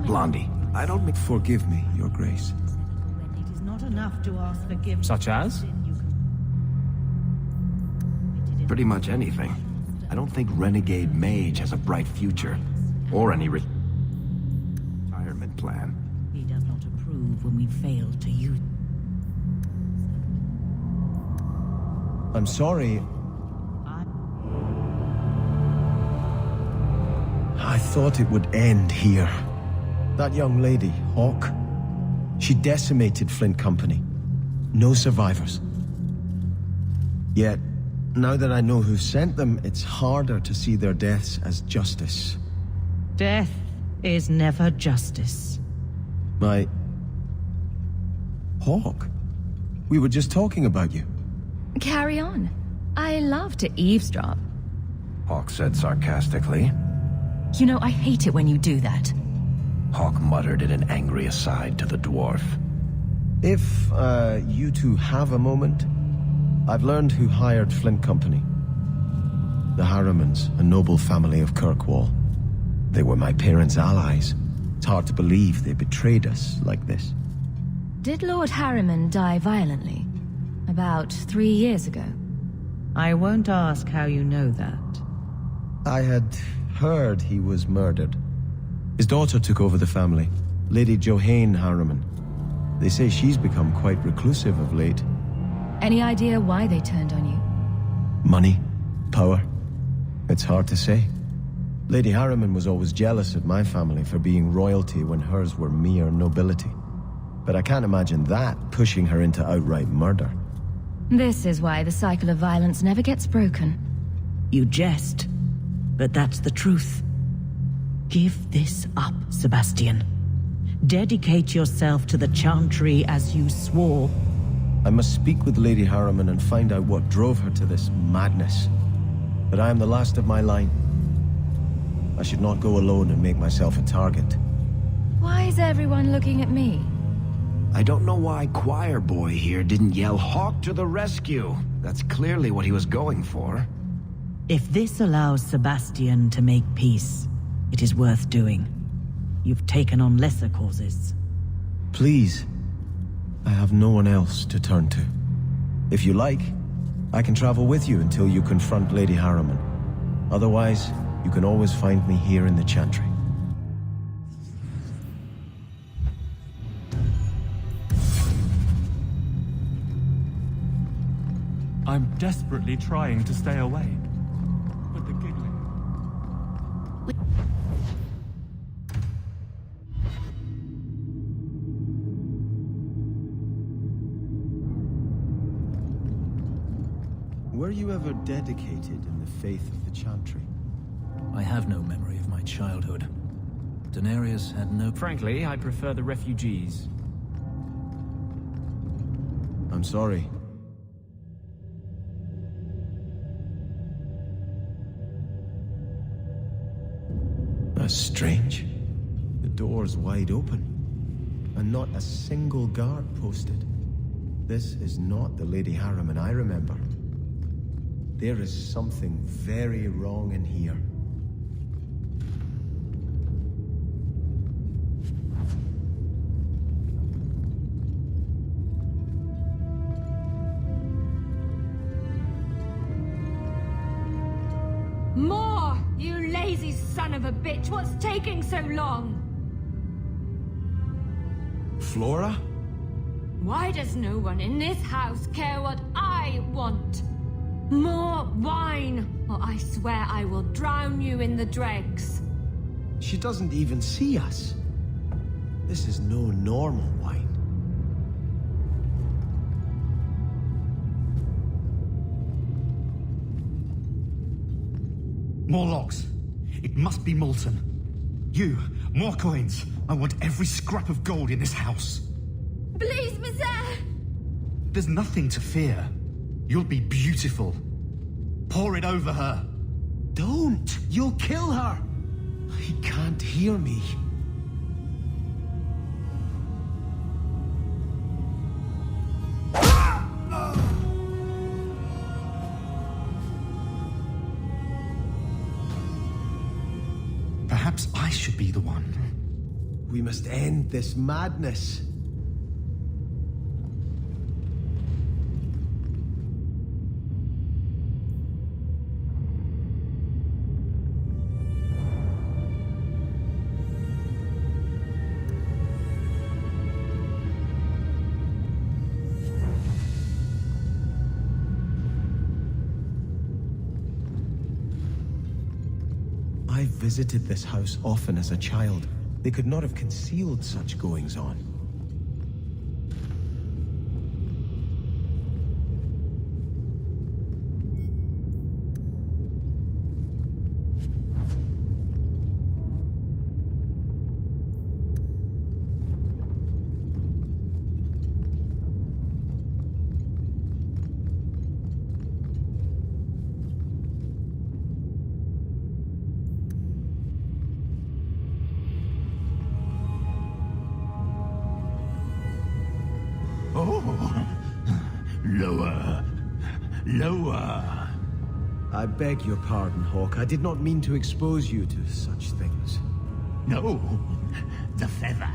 Blondie, I don't make... Forgive me, Your Grace. It is not enough to ask forgiveness. Such as? Pretty much anything. I don't think Renegade Mage has a bright future. Or any retirement plan. He does not approve when we fail to use. I'm sorry. I thought it would end here. That young lady, Hawke, she decimated Flint Company. No survivors. Yet, now that I know who sent them, it's harder to see their deaths as justice. Death is never justice. My... Hawke? We were just talking about you. Carry on. I love to eavesdrop. Hawke said sarcastically. You know, I hate it when you do that. Hawke muttered in an angry aside to the dwarf. If, you two have a moment, I've learned who hired Flint Company. The Harrimans, a noble family of Kirkwall. They were my parents' allies. It's hard to believe they betrayed us like this. Did Lord Harriman die violently? About 3 years ago. I won't ask how you know that. I had heard he was murdered. His daughter took over the family, Lady Johanne Harriman. They say she's become quite reclusive of late. Any idea why they turned on you? Money? Power? It's hard to say. Lady Harriman was always jealous of my family for being royalty when hers were mere nobility. But I can't imagine that pushing her into outright murder. This is why the cycle of violence never gets broken. You jest, but that's the truth. Give this up, Sebastian. Dedicate yourself to the Chantry as you swore. I must speak with Lady Harriman and find out what drove her to this madness. But I am the last of my line. I should not go alone and make myself a target. Why is everyone looking at me? I don't know why Choir Boy here didn't yell Hawke to the rescue. That's clearly what he was going for. If this allows Sebastian to make peace, it is worth doing. You've taken on lesser causes. Please. I have no one else to turn to. If you like, I can travel with you until you confront Lady Harriman. Otherwise, you can always find me here in the Chantry. I'm desperately trying to stay away. But the giggling... Were you ever dedicated in the faith of the Chantry? I have no memory of my childhood. Daenerys had no... Frankly, I prefer the refugees. I'm sorry. That's strange. The door's wide open, and not a single guard posted. This is not the Lady Harriman I remember. There is something very wrong in here. More! You lazy son of a bitch! What's taking so long? Flora? Why does no one in this house care what I want? More wine, or I swear I will drown you in the dregs. She doesn't even see us. This is no normal wine. More logs. It must be molten. You, more coins. I want every scrap of gold in this house. Please, monsieur! There's nothing to fear. You'll be beautiful. Pour it over her. Don't! You'll kill her! He can't hear me. Perhaps I should be the one. We must end this madness. I visited this house often as a child. They could not have concealed such goings-on. Lower. Lower. I beg your pardon, Hawke. I did not mean to expose you to such things. No. The feather.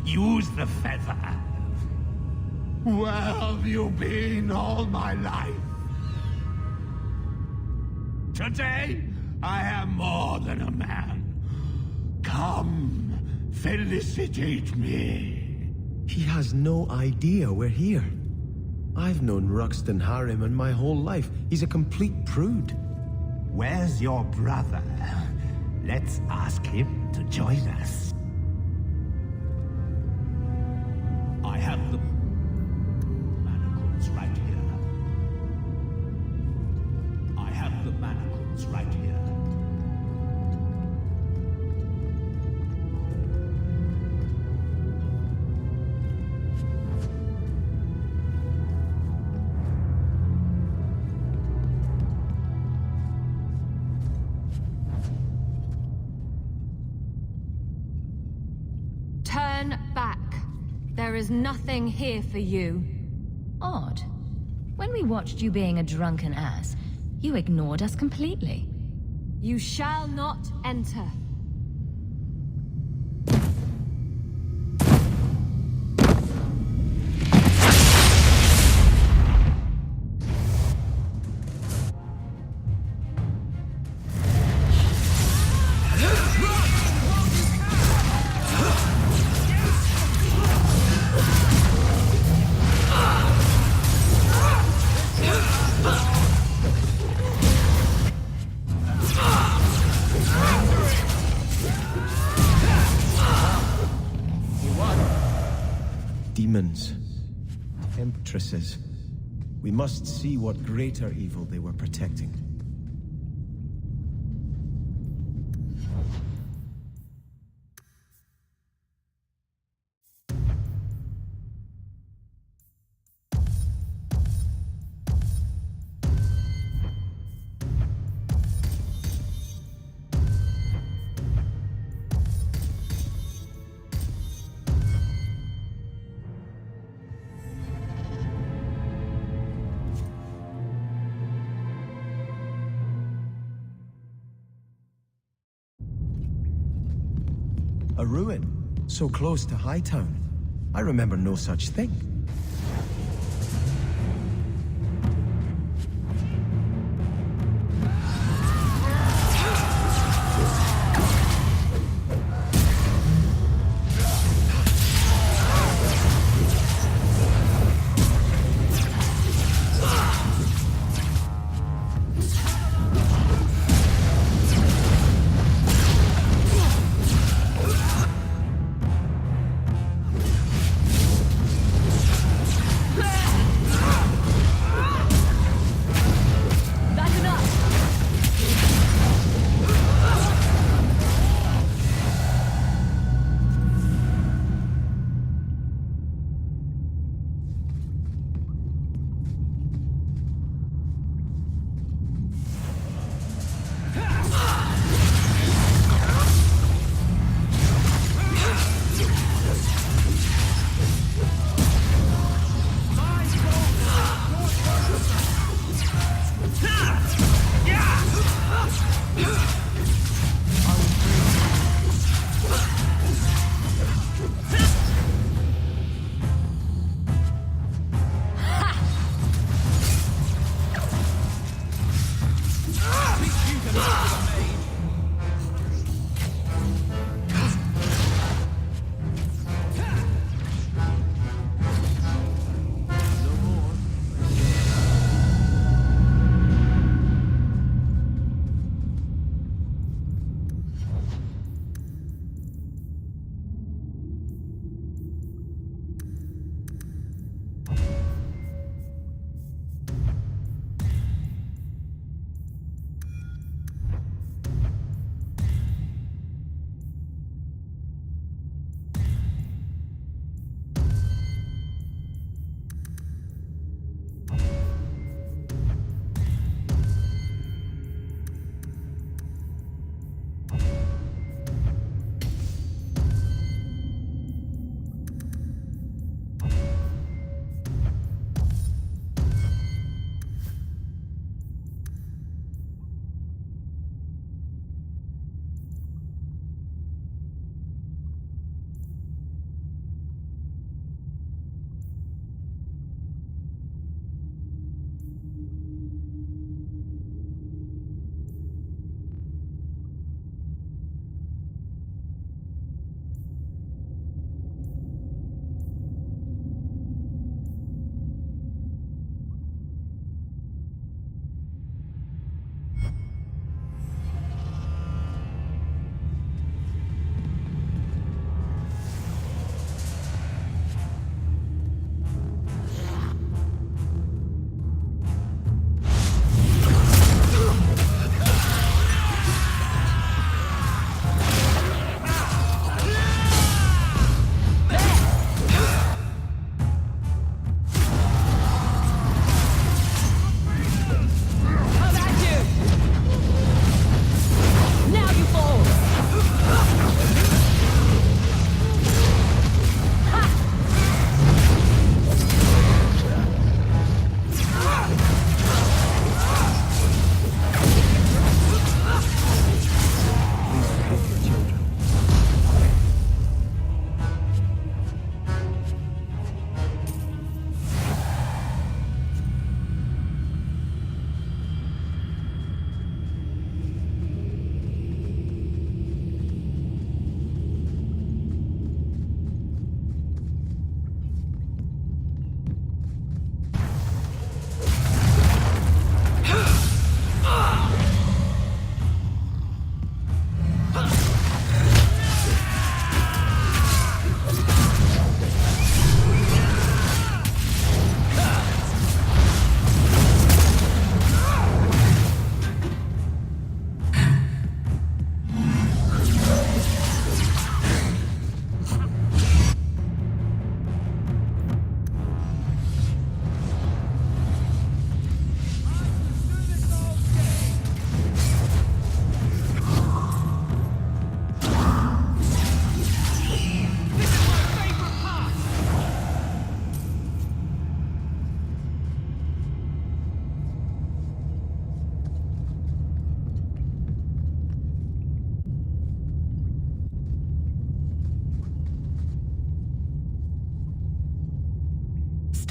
Use the feather. Where have you been all my life? Today, I am more than a man. Come, felicitate me. He has no idea we're here. I've known Ruxton Harriman my whole life. He's a complete prude. Where's your brother? Let's ask him to join us. I have the manacles right here. I have the manacles right here. Turn back. There is nothing here for you. Odd. When we watched you being a drunken ass, you ignored us completely. You shall not enter. Demons. Temptresses. We must see what greater evil they were protecting. A ruin, so close to Hightown. I remember no such thing.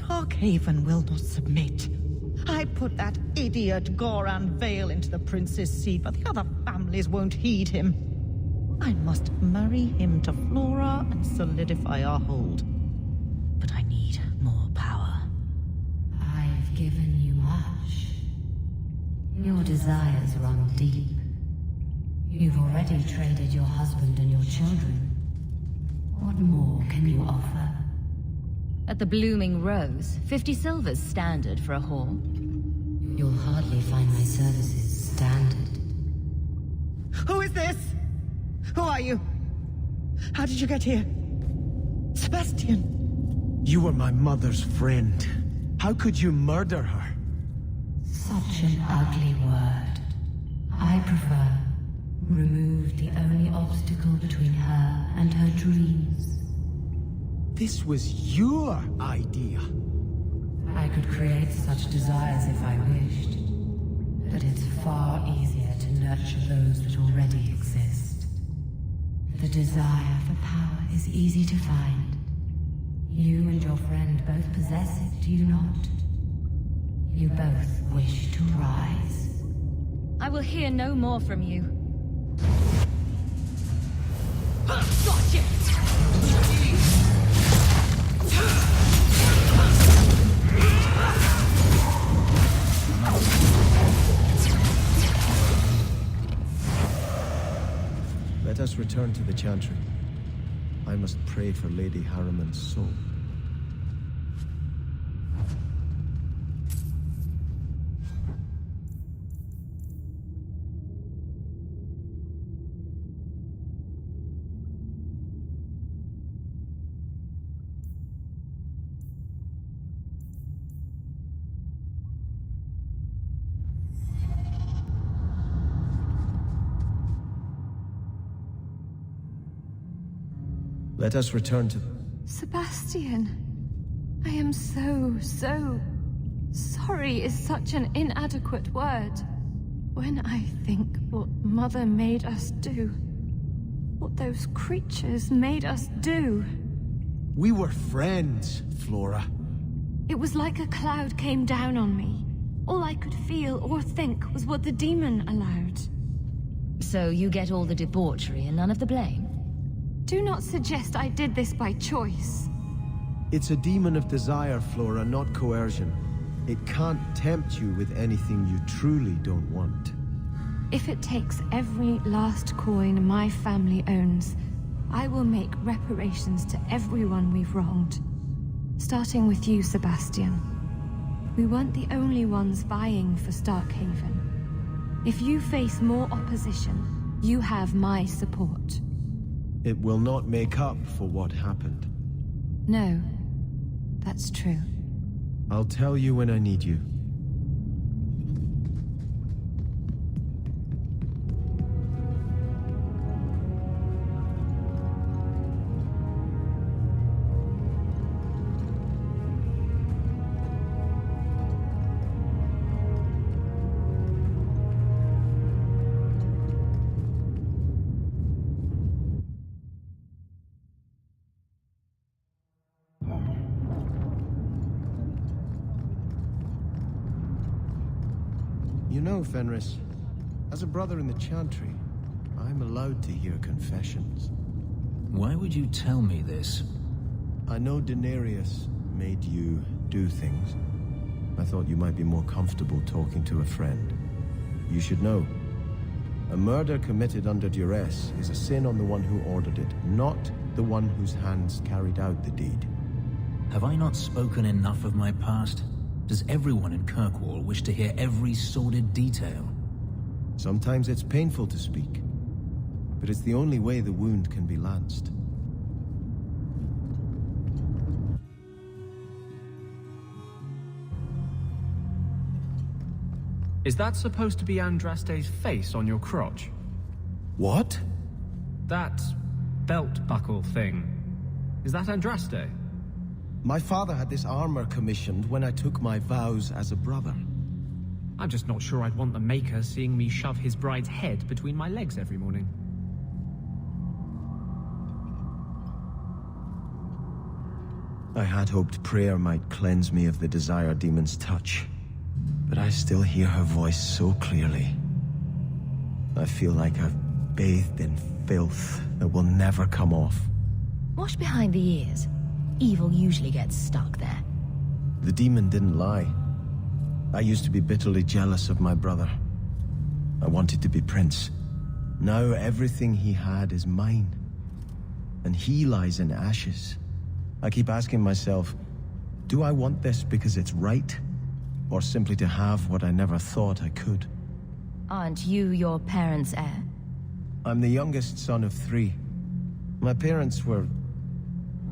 Starkhaven will not submit. I put that idiot Goran Vale into the prince's seat, but the other families won't heed him. I must marry him to Flora and solidify our hold. But I need more power. I've given you much. Your desires run deep. You've already traded your husband and your children. What more can you offer? At the Blooming Rose, 50 silvers standard for a whore. You'll hardly find my services standard. Who is this? Who are you? How did you get here? Sebastian! You were my mother's friend. How could you murder her? Such an ugly word. I prefer remove the only obstacle between her and her dreams. This was your idea. I could create such desires if I wished, but it's far easier to nurture those that already exist. The desire for power is easy to find. You and your friend both possess it, do you not? You both wish to rise. I will hear no more from you. Gotcha! Let us return to the Chantry. I must pray for Lady Harriman's soul. Let us return to... Sebastian, I am so sorry is such an inadequate word. When I think what Mother made us do, what those creatures made us do. We were friends, Flora. It was like a cloud came down on me. All I could feel or think was what the demon allowed. So you get all the debauchery and none of the blame? Do not suggest I did this by choice. It's a demon of desire, Flora, not coercion. It can't tempt you with anything you truly don't want. If it takes every last coin my family owns, I will make reparations to everyone we've wronged. Starting with you, Sebastian. We weren't the only ones vying for Starkhaven. If you face more opposition, you have my support. It will not make up for what happened. No, that's true. I'll tell you when I need you. You know, Fenris, as a brother in the Chantry, I'm allowed to hear confessions. Why would you tell me this? I know Daenerys made you do things. I thought you might be more comfortable talking to a friend. You should know, a murder committed under duress is a sin on the one who ordered it, not the one whose hands carried out the deed. Have I not spoken enough of my past? Does everyone in Kirkwall wish to hear every sordid detail? Sometimes it's painful to speak, but it's the only way the wound can be lanced. Is that supposed to be Andraste's face on your crotch? What? That belt buckle thing. Is that Andraste? My father had this armor commissioned when I took my vows as a brother. I'm just not sure I'd want the Maker seeing me shove his bride's head between my legs every morning. I had hoped prayer might cleanse me of the Desire Demon's touch, but I still hear her voice so clearly. I feel like I've bathed in filth that will never come off. Wash behind the ears. Evil usually gets stuck there. The demon didn't lie. I used to be bitterly jealous of my brother. I wanted to be prince. Now everything he had is mine. And he lies in ashes. I keep asking myself, do I want this because it's right? Or simply to have what I never thought I could? Aren't you your parents' heir? I'm the youngest son of 3. My parents were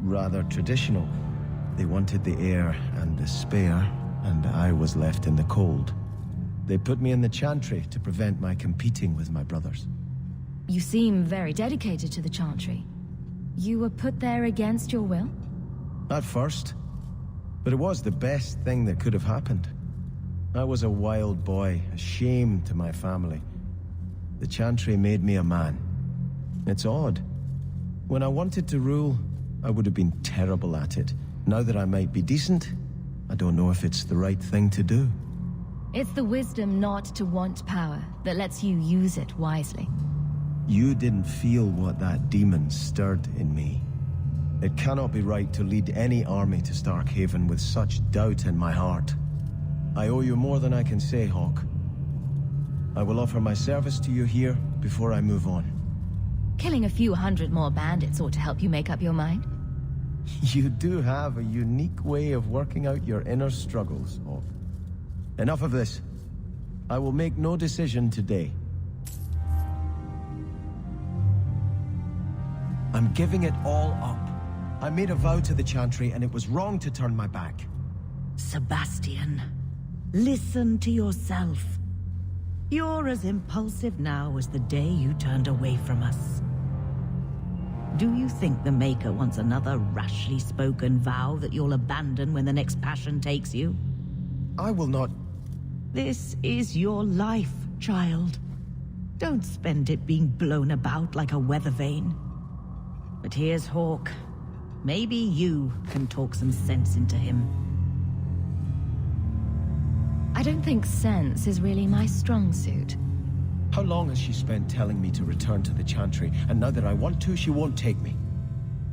rather traditional. They wanted the heir and the spare, and I was left in the cold. They put me in the Chantry to prevent my competing with my brothers. You seem very dedicated to the Chantry. You were put there against your will? At first. But it was the best thing that could have happened. I was a wild boy, a shame to my family. The Chantry made me a man. It's odd. When I wanted to rule, I would have been terrible at it. Now that I might be decent, I don't know if it's the right thing to do. It's the wisdom not to want power that lets you use it wisely. You didn't feel what that demon stirred in me. It cannot be right to lead any army to Starkhaven with such doubt in my heart. I owe you more than I can say, Hawke. I will offer my service to you here before I move on. Killing a few hundred more bandits ought to help you make up your mind. You do have a unique way of working out your inner struggles, Hawke. Enough of this. I will make no decision today. I'm giving it all up. I made a vow to the Chantry, and it was wrong to turn my back. Sebastian, listen to yourself. You're as impulsive now as the day you turned away from us. Do you think the Maker wants another rashly spoken vow that you'll abandon when the next passion takes you? I will not... This is your life, child. Don't spend it being blown about like a weather vane. But here's Hawke. Maybe you can talk some sense into him. I don't think sense is really my strong suit. How long has she spent telling me to return to the Chantry, and now that I want to, she won't take me?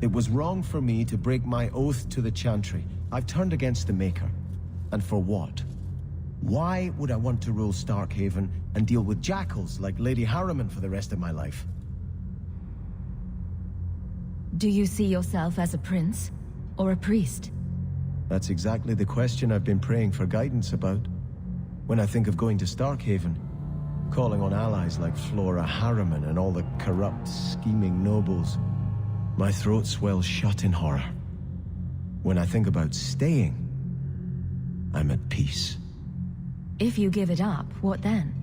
It was wrong for me to break my oath to the Chantry. I've turned against the Maker. And for what? Why would I want to rule Starkhaven and deal with jackals like Lady Harriman for the rest of my life? Do you see yourself as a prince? Or a priest? That's exactly the question I've been praying for guidance about. When I think of going to Starkhaven, calling on allies like Flora Harriman and all the corrupt, scheming nobles, my throat swells shut in horror. When I think about staying, I'm at peace. If you give it up, what then?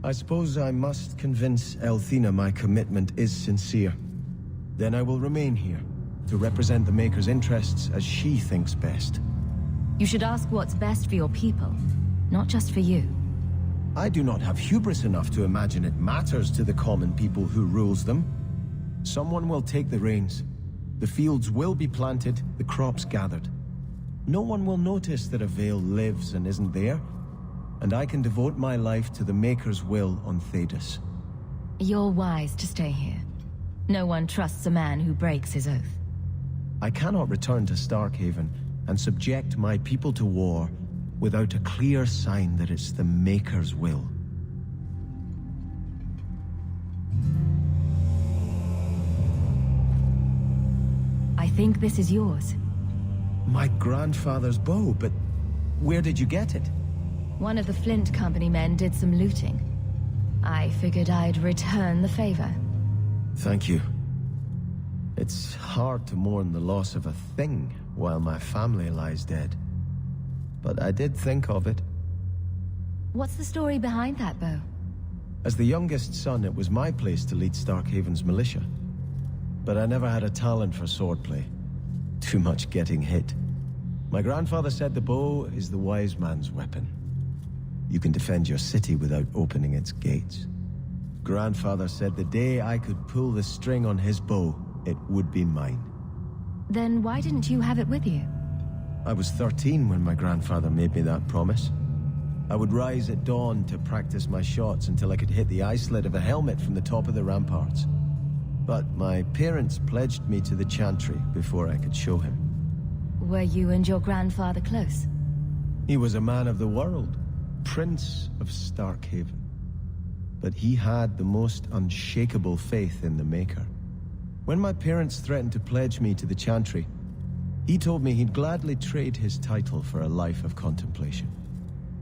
I suppose I must convince Elthina my commitment is sincere. Then I will remain here, to represent the Maker's interests as she thinks best. You should ask what's best for your people, not just for you. I do not have hubris enough to imagine it matters to the common people who rules them. Someone will take the reins. The fields will be planted, the crops gathered. No one will notice that a Vale lives and isn't there, and I can devote my life to the Maker's will on Thedas. You're wise to stay here. No one trusts a man who breaks his oath. I cannot return to Starkhaven and subject my people to war without a clear sign that it's the Maker's will. I think this is yours. My grandfather's bow, but where did you get it? One of the Flint Company men did some looting. I figured I'd return the favor. Thank you. It's hard to mourn the loss of a thing while my family lies dead. But I did think of it. What's the story behind that bow? As the youngest son, it was my place to lead Starkhaven's militia. But I never had a talent for swordplay. Too much getting hit. My grandfather said the bow is the wise man's weapon. You can defend your city without opening its gates. Grandfather said the day I could pull the string on his bow, it would be mine. Then why didn't you have it with you? I was 13 when my grandfather made me that promise. I would rise at dawn to practice my shots until I could hit the eye slit of a helmet from the top of the ramparts. But my parents pledged me to the Chantry before I could show him. Were you and your grandfather close? He was a man of the world, Prince of Starkhaven. But he had the most unshakable faith in the Maker. When my parents threatened to pledge me to the Chantry, he told me he'd gladly trade his title for a life of contemplation.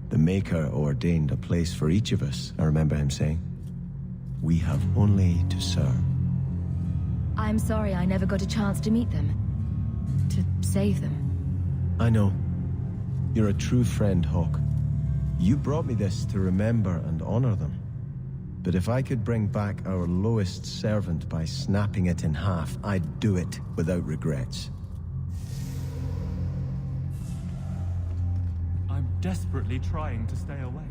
The Maker ordained a place for each of us, I remember him saying. We have only to serve. I'm sorry I never got a chance to meet them. To save them. I know. You're a true friend, Hawke. You brought me this to remember and honor them. But if I could bring back our lowest servant by snapping it in half, I'd do it without regrets. I'm desperately trying to stay away.